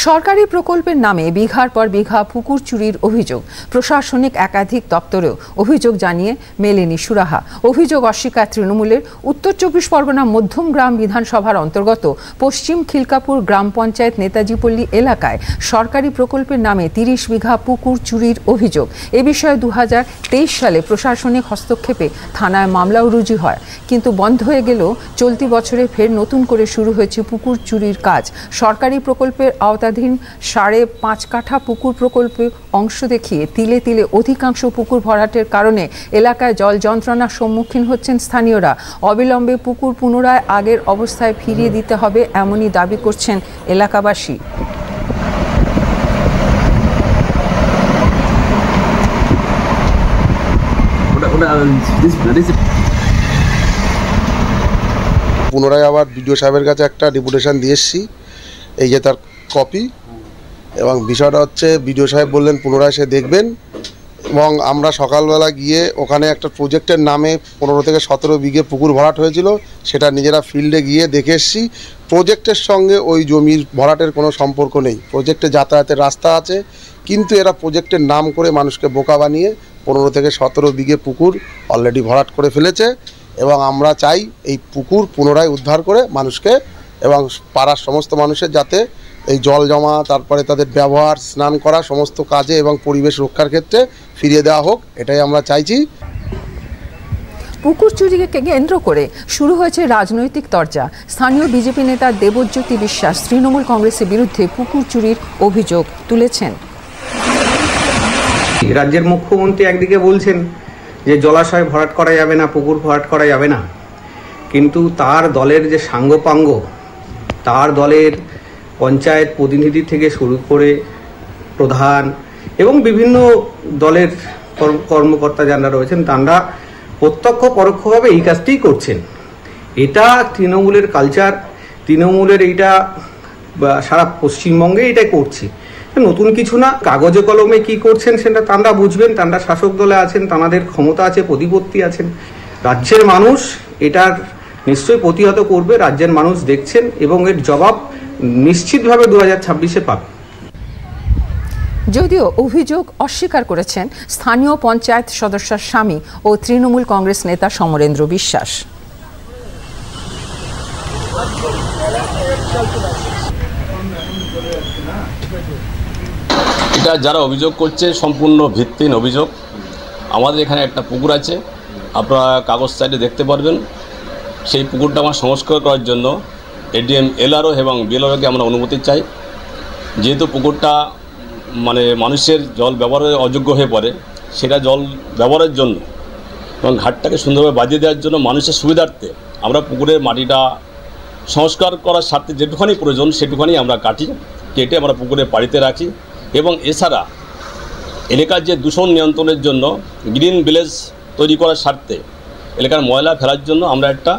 সরকারি প্রকল্পের নামে বিঘার পর বিঘা পুকুর চুরির অভিযোগ। প্রশাসনিক একাধিক দপ্তরেও অভিযোগ জানিয়ে মেলেনি সুরাহা। অভিযোগ অস্বীকার তৃণমূলের। উত্তর 24 পরগনা মধ্যমগ্রাম বিধানসভার অন্তর্গত পশ্চিম খিলকাপুর গ্রাম পঞ্চায়েত নেতাজিপল্লী এলাকায় সরকারি প্রকল্পের নামে 30 বিঘা পুকুর চুরির অভিযোগ। এ বিষয়ে 2023 সালে প্রশাসনিক হস্তক্ষেপে থানায় মামলাও রুজু হয়, কিন্তু বন্ধ হয়ে গেলেও চলতি বছরে ফের নতুন করে শুরু হয়েছে পুকুর চুরির কাজ। সরকারি প্রকল্পের আওতাধীন 5.5 কাঠা পুকুর প্রকল্পে অংশ দেখিয়ে তিলে তিলে অধিকাংশ পুকুর ভরাটের কারণে এলাকায় জল যন্ত্রণার সম্মুখীন হচ্ছেন স্থানীয়রা। অবিলম্বে পুকুর পুনরায় আগের অবস্থায় ফিরিয়ে দিতে হবে, এমনই দাবি করছেন এলাকাবাসী। পুনরায় আবার বিডিও সাহেবের কাছে একটা ডেপুটেশন দিয়ে এসেছি, এই যে তার কপি। এবং বিষয়টা হচ্ছে বিডিও সাহেব বললেন পুনরায় সে দেখবেন, এবং আমরা সকালবেলা গিয়ে ওখানে একটা প্রজেক্টের নামে 15 থেকে 17 বিঘে পুকুর ভরাট হয়েছিল, সেটা নিজেরা ফিল্ডে গিয়ে দেখে এসেছি। প্রজেক্টের সঙ্গে ওই জমির ভরাটের কোনো সম্পর্ক নেই। প্রজেক্টে যাতায়াতের রাস্তা আছে, কিন্তু এরা প্রজেক্টের নাম করে মানুষকে বোকা বানিয়ে 15 থেকে 17 বিঘে পুকুর অলরেডি ভরাট করে ফেলেছে। এবং আমরা চাই এই পুকুর পুনরায় উদ্ধার করে মানুষকে এবং পাড়ার সমস্ত মানুষের যাতে এই জল জমা, তারপরে তাদের ব্যবহার, স্নান করা সমস্ত কাজে এবং পরিবেশ রক্ষার ক্ষেত্রে ফিরিয়ে দেওয়া হোক, এটাই আমরা চাইছি। পুকুর চুরিকে কেন্দ্র করে শুরু হয়েছে রাজনৈতিক তরজা। স্থানীয় বিজেপি নেতা দেবজ্যোতি বিশ্বাস তৃণমূল কংগ্রেসের বিরুদ্ধে পুকুর চুরির অভিযোগ তুলেছেন। রাজ্যের মুখ্যমন্ত্রী একদিকে বলছেন যে জলাশয় ভরাট করা যাবে না, পুকুর ভরাট করা যাবে না, কিন্তু তার দলের যে সাঙ্গপাঙ্গ, তার দলের পঞ্চায়েত প্রতিনিধি থেকে শুরু করে প্রধান এবং বিভিন্ন দলের কর্মকর্তা যারা রয়েছেন, তারা প্রত্যক্ষ পরোক্ষভাবে এই কাজটিই করছেন। এটা তৃণমূলের কালচার, তৃণমূলের এইটা সারা পশ্চিমবঙ্গে এটাই করছে, নতুন কিছু না। কাগজে কলমে কি করছেন সেটা তাঁরা বুঝবেন, তাঁরা শাসক দলে আছেন, তাঁদের ক্ষমতা আছে, প্রতিপত্তি আছেন। রাজ্যের মানুষ এটার নিশ্চয়ই প্রতিহত করবে, রাজ্যের মানুষ দেখছেন এবং এর জবাব নিশ্চিতভাবে 2026-এ পাবে। যদিও অভিযোগ অস্বীকার করেছেন স্থানীয় পঞ্চায়েত সদস্যের স্বামী ও তৃণমূল কংগ্রেস নেতা সমরেন্দ্র বিশ্বাস। এটা যারা অভিযোগ করছে সম্পূর্ণ ভিত্তিহীন অভিযোগ। আমাদের এখানে একটা পুকুর আছে, আপনারা কাগজ সাইডে দেখতে পারবেন। সেই পুকুরটা আমার সংস্কার করার জন্য এডিএম, এলআরও এবং বিএলআরওকে আমরা অনুমতি চাই। যেহেতু পুকুরটা মানুষের জল ব্যবহারের অযোগ্য হয়ে পড়ে, সেটা জল ব্যবহারের জন্য এবং ঘাটটাকে সুন্দরভাবে বাজিয়ে দেওয়ার জন্য মানুষের সুবিধার্থে আমরা পুকুরের মাটিটা সংস্কার করার স্বার্থে যেটুখানি প্রয়োজন সেটুখানি আমরা কেটে আমরা পুকুরের পাড়িতে রাখি। এবং এছাড়া এলাকার যে দূষণ নিয়ন্ত্রণের জন্য গ্রিন ভিলেজ তৈরি করার স্বার্থে এলাকার ময়লা ফেলার জন্য আমরা একটা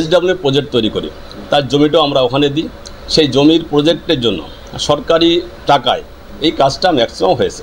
SW প্রজেক্ট তৈরি করি, তার জমিটাও আমরা ওখানে দিই। সেই জমির প্রজেক্টের জন্য সরকারি টাকায় এই কাজটা ম্যাক্সিমাম হয়েছে।